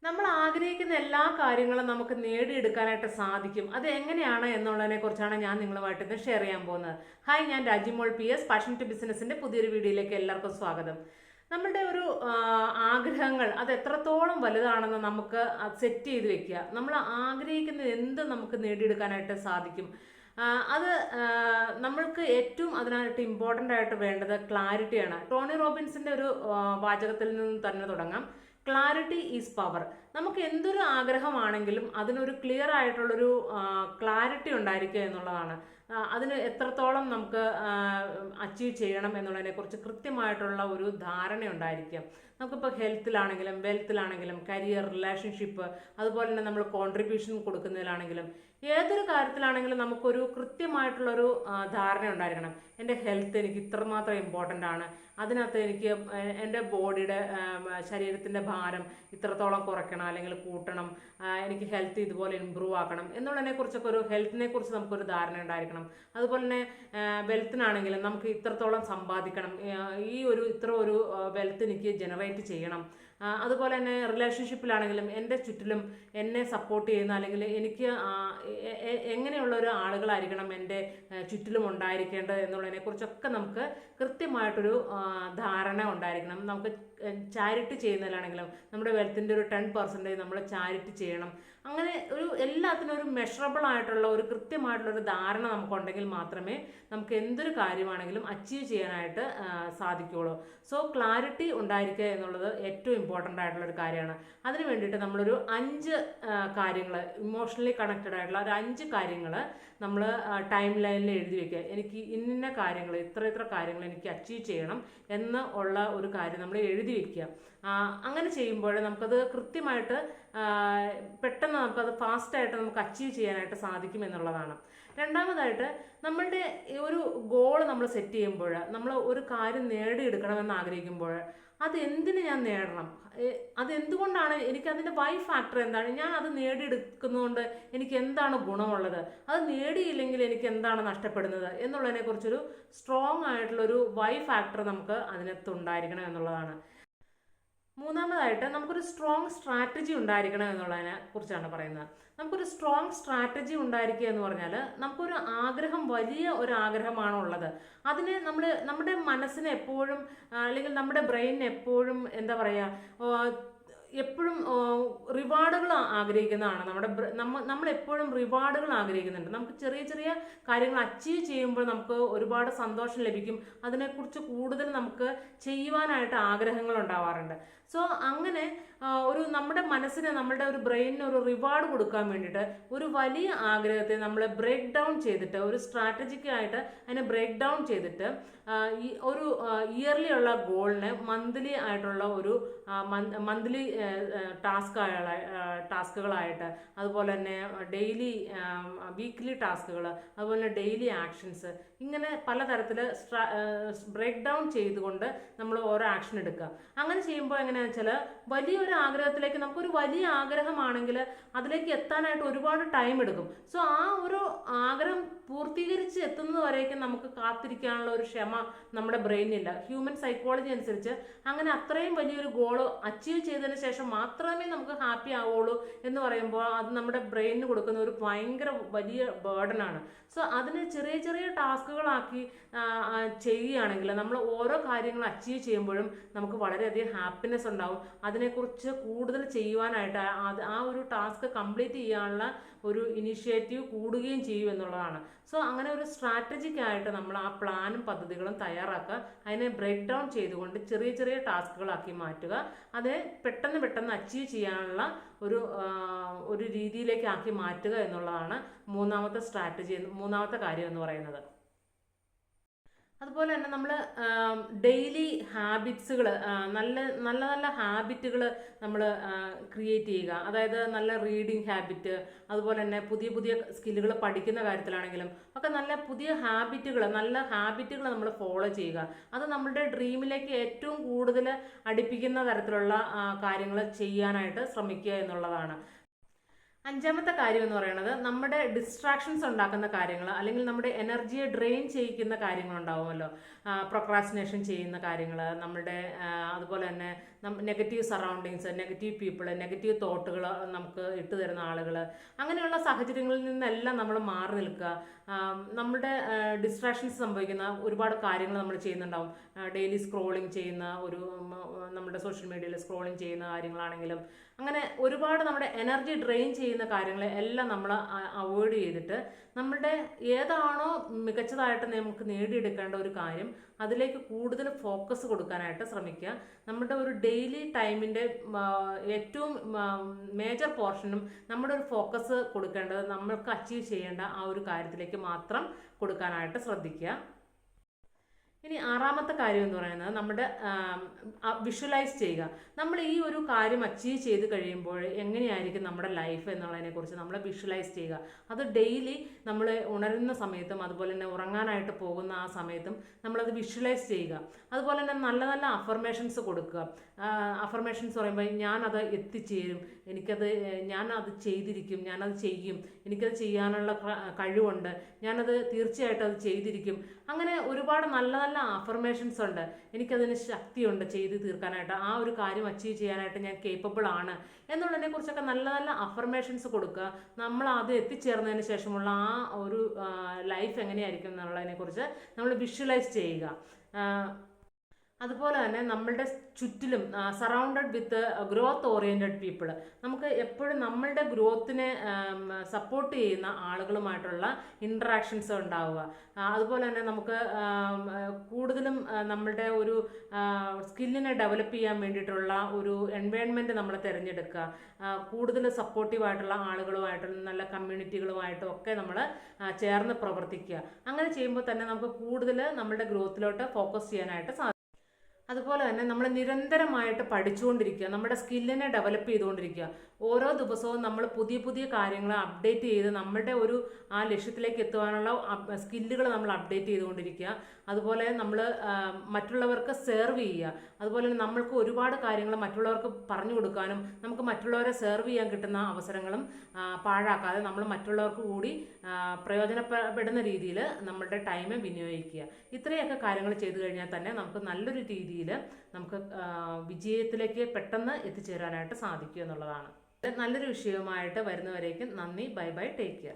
നമ്മൾ ആഗ്രഹിക്കുന്ന എല്ലാ കാര്യങ്ങളും നമുക്ക് നേടിയെടുക്കാനായിട്ട് സാധിക്കും. അത് എങ്ങനെയാണ് എന്നുള്ളതിനെ കുറിച്ചാണ് ഞാൻ നിങ്ങളുമായിട്ട് ഇന്ന് ഷെയർ ചെയ്യാൻ പോകുന്നത്. ഹായ്, ഞാൻ രാജിമോൾ PS, പാഷൻ ടു ബിസിനസിന്റെ പുതിയൊരു വീഡിയോയിലേക്ക് എല്ലാവർക്കും സ്വാഗതം. നമ്മളുടെ ഒരു ആഗ്രഹങ്ങൾ അത് എത്രത്തോളം വലുതാണെന്ന് നമുക്ക് സെറ്റ് ചെയ്ത് വെക്കുക. നമ്മൾ ആഗ്രഹിക്കുന്ന എന്ത് നമുക്ക് നേടിയെടുക്കാനായിട്ട് സാധിക്കും. അത് നമ്മൾക്ക് ഏറ്റവും അതിനായിട്ട് ഇമ്പോർട്ടൻ്റ് ആയിട്ട് വേണ്ടത് ക്ലാരിറ്റിയാണ്. ടോണി റോബിൻസിന്റെ ഒരു വാചകത്തിൽ നിന്ന് തന്നെ തുടങ്ങാം. Clarity is power. നമുക്ക് എന്തൊരു ആഗ്രഹമാണെങ്കിലും അതിനൊരു ക്ലിയർ ആയിട്ടുള്ളൊരു ക്ലാരിറ്റി ഉണ്ടായിരിക്കുക എന്നുള്ളതാണ്. അതിന് എത്രത്തോളം നമുക്ക് അച്ചീവ് ചെയ്യണം എന്നുള്ളതിനെ കുറിച്ച് കൃത്യമായിട്ടുള്ള ഒരു ധാരണ ഉണ്ടായിരിക്കുക. നമുക്കിപ്പോൾ ഹെൽത്തിലാണെങ്കിലും വെൽത്തിലാണെങ്കിലും കരിയർ, റിലേഷൻഷിപ്പ്, അതുപോലെ തന്നെ നമ്മൾ കോൺട്രിബ്യൂഷൻ കൊടുക്കുന്നതിലാണെങ്കിലും ഏതൊരു കാര്യത്തിലാണെങ്കിലും നമുക്കൊരു കൃത്യമായിട്ടുള്ളൊരു ധാരണ ഉണ്ടായിരിക്കണം. എൻ്റെ ഹെൽത്ത് എനിക്ക് ഇത്രമാത്രം ഇമ്പോർട്ടൻ്റ് ആണ്, അതിനകത്ത് എനിക്ക് എൻ്റെ ബോഡിയുടെ ശരീരത്തിൻ്റെ ഭാരം ഇത്രത്തോളം കുറയ്ക്കണം അല്ലെങ്കിൽ കൂട്ടണം, എനിക്ക് ഹെൽത്ത് ഇതുപോലെ ഇമ്പ്രൂവ് ആക്കണം എന്നുള്ളതിനെ കുറിച്ചൊക്കെ ഒരു ഹെൽത്തിനെ കുറിച്ച് നമുക്കൊരു ധാരണ ഉണ്ടായിരിക്കണം. അതുപോലെ തന്നെ വെൽത്തിനാണെങ്കിലും നമുക്ക് ഇത്രത്തോളം സമ്പാദിക്കണം, ഇത്ര ഒരു വെൽത്ത് എനിക്ക് ജനറേറ്റ് ചെയ്യണം. അതുപോലെ തന്നെ റിലേഷൻഷിപ്പിലാണെങ്കിലും എൻ്റെ ചുറ്റിലും എന്നെ സപ്പോർട്ട് ചെയ്യുന്ന അല്ലെങ്കിൽ എനിക്ക് എങ്ങനെയുള്ള ഒരു ആളുകളായിരിക്കണം എൻ്റെ ചുറ്റിലും ഉണ്ടായിരിക്കേണ്ടത് എന്നുള്ളതിനെ കുറിച്ചൊക്കെ നമുക്ക് കൃത്യമായിട്ടൊരു ധാരണ ഉണ്ടായിരിക്കണം. നമുക്ക് ചാരിറ്റി ചെയ്യുന്നതിലാണെങ്കിലും നമ്മുടെ വെൽത്തിൻ്റെ ഒരു 10% നമ്മൾ ചാരിറ്റി ചെയ്യണം. അങ്ങനെ എല്ലാത്തിനും ഒരു മെഷറബിൾ ആയിട്ടുള്ള ഒരു കൃത്യമായിട്ടുള്ള ഒരു ധാരണ നമുക്കുണ്ടെങ്കിൽ മാത്രമേ നമുക്ക് എന്തൊരു കാര്യമാണെങ്കിലും അച്ചീവ് ചെയ്യാനായിട്ട് സാധിക്കുകയുള്ളൂ. സോ ക്ലാരിറ്റി ഉണ്ടായിരിക്കുക എന്നുള്ളത് ഏറ്റവും ഇമ്പോർട്ടൻ്റ് ആയിട്ടുള്ള ഒരു കാര്യമാണ്. അതിന് വേണ്ടിയിട്ട് നമ്മളൊരു 5 കാര്യങ്ങൾ, ഇമോഷണലി കണക്റ്റഡ് ആയിട്ടുള്ള ഒരു 5 കാര്യങ്ങൾ നമ്മൾ ടൈം ലൈനിൽ എഴുതി വെക്കുക. എനിക്ക് ഇന്ന കാര്യങ്ങൾ, ഇത്ര കാര്യങ്ങൾ എനിക്ക് അച്ചീവ് ചെയ്യണം എന്ന് ഉള്ള ഒരു കാര്യം നമ്മൾ എഴുതി വെക്കുക. അങ്ങനെ ചെയ്യുമ്പോൾ നമുക്കത് കൃത്യമായിട്ട് പെട്ടെന്ന് നമുക്കത് ഫാസ്റ്റായിട്ട് നമുക്ക് അച്ചീവ് ചെയ്യാനായിട്ട് സാധിക്കും എന്നുള്ളതാണ്. രണ്ടാമതായിട്ട് നമ്മളുടെ ഒരു ഗോൾ നമ്മൾ സെറ്റ് ചെയ്യുമ്പോൾ, നമ്മൾ ഒരു കാര്യം നേടിയെടുക്കണമെന്ന് ആഗ്രഹിക്കുമ്പോൾ അതെന്തിന് ഞാൻ നേടണം, അതെന്തുകൊണ്ടാണ്, എനിക്കതിൻ്റെ വൈ ഫാക്ടർ എന്താണ്, ഞാൻ അത് നേടിയെടുക്കുന്നതുകൊണ്ട് എനിക്ക് എന്താണ് ഗുണമുള്ളത്, അത് നേടിയില്ലെങ്കിൽ എനിക്ക് എന്താണ് നഷ്ടപ്പെടുന്നത് എന്നുള്ളതിനെ കുറിച്ചൊരു സ്ട്രോങ് ആയിട്ടുള്ളൊരു വൈ ഫാക്ടർ നമുക്ക് അതിനകത്ത് ഉണ്ടായിരിക്കണം എന്നുള്ളതാണ്. മൂന്നാമതായിട്ട് നമുക്കൊരു സ്ട്രോങ് സ്ട്രാറ്റജി ഉണ്ടായിരിക്കണം എന്നുള്ളതിനെ കുറിച്ചാണ് പറയുന്നത്. നമുക്കൊരു സ്ട്രോങ് സ്ട്രാറ്റജി ഉണ്ടായിരിക്കുക എന്ന് പറഞ്ഞാൽ നമുക്കൊരു ആഗ്രഹം, വലിയ ഒരു ആഗ്രഹമാണോ ഉള്ളത്, അതിനെ നമ്മുടെ മനസ്സിനെ എപ്പോഴും അല്ലെങ്കിൽ നമ്മുടെ ബ്രെയിനിന് എപ്പോഴും എന്താ പറയുക, എപ്പോഴും റിവാർഡുകൾ ആഗ്രഹിക്കുന്നതാണ്. നമ്മൾ എപ്പോഴും റിവാർഡുകൾ ആഗ്രഹിക്കുന്നുണ്ട്. നമുക്ക് ചെറിയ ചെറിയ കാര്യങ്ങൾ അച്ചീവ് ചെയ്യുമ്പോൾ നമുക്ക് ഒരുപാട് സന്തോഷം ലഭിക്കും. അതിനെക്കുറിച്ച് കൂടുതൽ നമുക്ക് ചെയ്യുവാനായിട്ട് ആഗ്രഹങ്ങൾ ഉണ്ടാവാറുണ്ട്. സോ അങ്ങനെ നമ്മുടെ മനസ്സിന്, നമ്മുടെ ഒരു ബ്രെയിനിന് ഒരു റിവാർഡ് കൊടുക്കാൻ വേണ്ടിയിട്ട് ഒരു വലിയ ആഗ്രഹത്തെ നമ്മൾ ബ്രേക്ക് ഡൗൺ ചെയ്തിട്ട്, ഒരു സ്ട്രാറ്റജിക്കായിട്ട് അതിനെ ബ്രേക്ക് ഡൗൺ ചെയ്തിട്ട് ഒരു ഇയർലി ഉള്ള ഗോളിനെ മന്ത്ലി ആയിട്ടുള്ള ഒരു മന്ത്ലി ടാസ്കുകളായിട്ട്, അതുപോലെ തന്നെ ഡെയിലി വീക്ക്ലി ടാസ്കുകൾ, അതുപോലെ തന്നെ ഡെയിലി ആക്ഷൻസ്, ഇങ്ങനെ പലതരത്തിൽ ബ്രേക്ക് ഡൗൺ ചെയ്തുകൊണ്ട് നമ്മൾ ഓരോ ആക്ഷൻ എടുക്കുക. അങ്ങനെ ചെയ്യുമ്പോൾ എങ്ങനെയാണെന്ന് വെച്ചാൽ വലിയൊരു ആഗ്രഹത്തിലേക്ക്, നമുക്കൊരു വലിയ ആഗ്രഹമാണെങ്കിൽ അതിലേക്ക് എത്താനായിട്ട് ഒരുപാട് ടൈം എടുക്കും. സോ ആ ഒരു ആഗ്രഹം പൂർത്തീകരിച്ച് എത്തുന്നത് വരേക്കും നമുക്ക് കാത്തിരിക്കാനുള്ള ഒരു ക്ഷമ നമ്മുടെ ബ്രെയിനില്ല. ഹ്യൂമൻ സൈക്കോളജി അനുസരിച്ച് അങ്ങനെ അത്രയും വലിയൊരു ഗോൾ അച്ചീവ് ചെയ്തതിന് ശേഷം മാത്രമേ നമുക്ക് ഹാപ്പി ആവുള്ളൂ എന്ന് പറയുമ്പോൾ അത് നമ്മുടെ ബ്രെയിനിന് കൊടുക്കുന്ന ഒരു ഭയങ്കര വലിയ ബേർഡനാണ്. സോ അതിന് ചെറിയ ചെറിയ ടാസ്കുകളാക്കി ചെയ്യുകയാണെങ്കിൽ നമ്മൾ ഓരോ കാര്യങ്ങൾ അച്ചീവ് ചെയ്യുമ്പോഴും നമുക്ക് വളരെയധികം ഹാപ്പിനെസ് ഉണ്ടാവും. അതിനെക്കുറിച്ച് കൂടുതൽ ചെയ്യുവാനായിട്ട്, ആ ഒരു ടാസ്ക് കംപ്ലീറ്റ് ചെയ്യാനുള്ള ഒരു ഇനിഷ്യേറ്റീവ് കൂടുകയും ചെയ്യും എന്നുള്ളതാണ്. സോ അങ്ങനെ ഒരു സ്ട്രാറ്റജിക് ആയിട്ട് നമ്മൾ ആ പ്ലാനും പദ്ധതികളും തയ്യാറാക്കുക. അതിനെ ബ്രേക്ക് ഡൗൺ ചെയ്തുകൊണ്ട് ചെറിയ ചെറിയ ടാസ്കുകളാക്കി മാറ്റുക. അതിനെ പെട്ടെന്ന് പെട്ടെന്ന് അച്ചീവ് ചെയ്യാനുള്ള ഒരു രീതിയിലേക്ക് ആക്കി മാറ്റുക എന്നുള്ളതാണ് മൂന്നാമത്തെ കാര്യം എന്ന് പറയുന്നത്. അതുപോലെ തന്നെ നമ്മൾ ഡെയിലി ഹാബിറ്റ്സുകൾ, നല്ല നല്ല നല്ല ഹാബിറ്റുകൾ നമ്മൾ ക്രിയേറ്റ് ചെയ്യുക. അതായത് നല്ല റീഡിങ് ഹാബിറ്റ്, അതുപോലെ തന്നെ പുതിയ പുതിയ സ്കില്ലുകൾ പഠിക്കുന്ന കാര്യത്തിലാണെങ്കിലും ഒക്കെ നല്ല പുതിയ നല്ല ഹാബിറ്റുകൾ നമ്മൾ ഫോളോ ചെയ്യുക. അത് നമ്മളുടെ ഡ്രീമിലേക്ക് ഏറ്റവും കൂടുതൽ അടുപ്പിക്കുന്ന തരത്തിലുള്ള കാര്യങ്ങൾ ചെയ്യാനായിട്ട് ശ്രമിക്കുക എന്നുള്ളതാണ്. അഞ്ചാമത്തെ കാര്യം എന്ന് പറയുന്നത് നമ്മുടെ ഡിസ്ട്രാക്ഷൻസ് ഉണ്ടാക്കുന്ന കാര്യങ്ങൾ അല്ലെങ്കിൽ നമ്മുടെ എനർജിയെ ഡ്രെയിൻ ചെയ്യിക്കുന്ന കാര്യങ്ങൾ ഉണ്ടാവുമല്ലോ. പ്രൊക്രാസ്റ്റിനേഷൻ ചെയ്യുന്ന കാര്യങ്ങൾ, നമ്മുടെ അതുപോലെ തന്നെ negative surroundings, negative people, negative തോട്ടുകൾ നമുക്ക് ഇട്ട് തരുന്ന ആളുകൾ, അങ്ങനെയുള്ള സാഹചര്യങ്ങളിൽ നിന്നെല്ലാം നമ്മൾ മാറി നിൽക്കുക. നമ്മുടെ ഡിസ്ട്രാക്ഷൻസ് സംഭവിക്കുന്ന ഒരുപാട് കാര്യങ്ങൾ നമ്മൾ ചെയ്യുന്നുണ്ടാവും. ഡെയിലി സ്ക്രോളിങ് ചെയ്യുന്ന നമ്മുടെ സോഷ്യൽ മീഡിയയിൽ സ്ക്രോളിങ് ചെയ്യുന്ന കാര്യങ്ങളാണെങ്കിലും അങ്ങനെ ഒരുപാട് നമ്മുടെ എനർജി ഡ്രെയിൻ ചെയ്യുന്ന കാര്യങ്ങളെ എല്ലാം നമ്മൾ അവോയ്ഡ് ചെയ്തിട്ട് നമ്മുടെ ഏതാണോ മികച്ചതായിട്ട് നമുക്ക് നേടിയെടുക്കേണ്ട ഒരു കാര്യം അതിലേക്ക് കൂടുതൽ ഫോക്കസ് കൊടുക്കാനായിട്ട് ശ്രമിക്കുക. നമ്മുടെ ഒരു ഡെയിലി ടൈമിൻ്റെ ഏറ്റവും മേജർ പോർഷനും നമ്മുടെ ഒരു ഫോക്കസ് കൊടുക്കേണ്ടത് നമ്മൾക്ക് അച്ചീവ് ചെയ്യേണ്ട ആ ഒരു കാര്യത്തിലേക്ക് മാത്രം കൊടുക്കാനായിട്ട് ശ്രദ്ധിക്കുക. ഇനി ആറാമത്തെ കാര്യം എന്ന് പറയുന്നത് നമ്മുടെ വിഷ്വലൈസ് ചെയ്യുക. നമ്മൾ ഈ ഒരു കാര്യം അച്ചീവ് ചെയ്ത് കഴിയുമ്പോൾ എങ്ങനെയായിരിക്കും നമ്മുടെ ലൈഫ് എന്നുള്ളതിനെക്കുറിച്ച് നമ്മൾ വിഷ്വലൈസ് ചെയ്യുക. അത് ഡെയിലി നമ്മൾ ഉണരുന്ന സമയത്തും അതുപോലെ തന്നെ ഉറങ്ങാനായിട്ട് പോകുന്ന ആ സമയത്തും നമ്മളത് വിഷ്വലൈസ് ചെയ്യുക. അതുപോലെ തന്നെ നല്ല നല്ല അഫർമേഷൻസ് കൊടുക്കുക. അഫർമേഷൻസ് പറയുമ്പോൾ ഞാനത് എത്തിച്ചേരും, ഞാനത് ചെയ്തിരിക്കും, ഞാനത് ചെയ്യും, എനിക്കത് ചെയ്യാനുള്ള കഴിവുണ്ട്, ഞാനത് തീർച്ചയായിട്ടും അത് ചെയ്തിരിക്കും. അങ്ങനെ ഒരുപാട് നല്ല നല്ല അഫർമേഷൻസ് ഉണ്ട്. എനിക്കതിന് ശക്തിയുണ്ട് ചെയ്ത് തീർക്കാനായിട്ട്, ആ ഒരു കാര്യം അച്ചീവ് ചെയ്യാനായിട്ട് ഞാൻ കേപ്പബിൾ ആണ് എന്നുള്ളതിനെ കുറിച്ചൊക്കെ നല്ല നല്ല അഫർമേഷൻസ് കൊടുക്കുക. നമ്മൾ അത് എത്തിച്ചേർന്നതിന് ശേഷമുള്ള ആ ഒരു ലൈഫ് എങ്ങനെയായിരിക്കും എന്നുള്ളതിനെ കുറിച്ച് നമ്മൾ വിഷ്വലൈസ് ചെയ്യുക. അതുപോലെ തന്നെ നമ്മളുടെ ചുറ്റിലും സറൗണ്ടഡ് വിത്ത് ഗ്രോത്ത് ഓറിയൻറ്റഡ് പീപ്പിൾ, നമുക്ക് എപ്പോഴും നമ്മളുടെ ഗ്രോത്തിനെ സപ്പോർട്ട് ചെയ്യുന്ന ആളുകളുമായിട്ടുള്ള ഇൻട്രാക്ഷൻസ് ഉണ്ടാവുക. അതുപോലെ തന്നെ നമുക്ക് കൂടുതലും നമ്മളുടെ ഒരു സ്കില്ലിനെ ഡെവലപ്പ് ചെയ്യാൻ വേണ്ടിയിട്ടുള്ള ഒരു എൻവയോൺമെൻറ്റ് നമ്മൾ തിരഞ്ഞെടുക്കുക. കൂടുതൽ സപ്പോർട്ടീവായിട്ടുള്ള ആളുകളുമായിട്ടും നല്ല കമ്മ്യൂണിറ്റികളുമായിട്ടും ഒക്കെ നമ്മൾ ചേർന്ന് പ്രവർത്തിക്കുക. അങ്ങനെ ചെയ്യുമ്പോൾ തന്നെ നമുക്ക് കൂടുതൽ നമ്മളുടെ ഗ്രോത്തിലോട്ട് ഫോക്കസ് ചെയ്യാനായിട്ട് സാധിക്കും. അതുപോലെ തന്നെ നമ്മൾ നിരന്തരമായിട്ട് പഠിച്ചുകൊണ്ടിരിക്കുക, നമ്മുടെ സ്കില്ലിനെ ഡെവലപ്പ് ചെയ്തുകൊണ്ടിരിക്കുക. ഓരോ ദിവസവും നമ്മൾ പുതിയ പുതിയ കാര്യങ്ങൾ അപ്ഡേറ്റ് ചെയ്ത് നമ്മളുടെ ഒരു ആ ലക്ഷ്യത്തിലേക്ക് എത്തുവാനുള്ള സ്കില്ലുകൾ നമ്മൾ അപ്ഡേറ്റ് ചെയ്തുകൊണ്ടിരിക്കുക. അതുപോലെ നമ്മൾ മറ്റുള്ളവർക്ക് സെർവ് ചെയ്യുക. അതുപോലെ തന്നെ നമ്മൾക്ക് ഒരുപാട് കാര്യങ്ങൾ മറ്റുള്ളവർക്ക് പറഞ്ഞു കൊടുക്കാനും നമുക്ക് മറ്റുള്ളവരെ സെർവ് ചെയ്യാൻ കിട്ടുന്ന അവസരങ്ങളും പാഴാക്കാതെ നമ്മൾ മറ്റുള്ളവർക്ക് കൂടി പ്രയോജനപ്പെടുന്ന രീതിയിൽ നമ്മളുടെ ടൈം വിനിയോഗിക്കുക. ഇത്രയൊക്കെ കാര്യങ്ങൾ ചെയ്തു കഴിഞ്ഞാൽ തന്നെ നമുക്ക് നല്ലൊരു രീതിയിൽ നമുക്ക് വിജയത്തിലേക്ക് പെട്ടെന്ന് എത്തിച്ചേരാനായിട്ട് സാധിക്കും എന്നുള്ളതാണ്. നല്ലൊരു വിഷയവുമായിട്ട് വരുന്നവരേക്കും നന്ദി. Bye bye. Take care.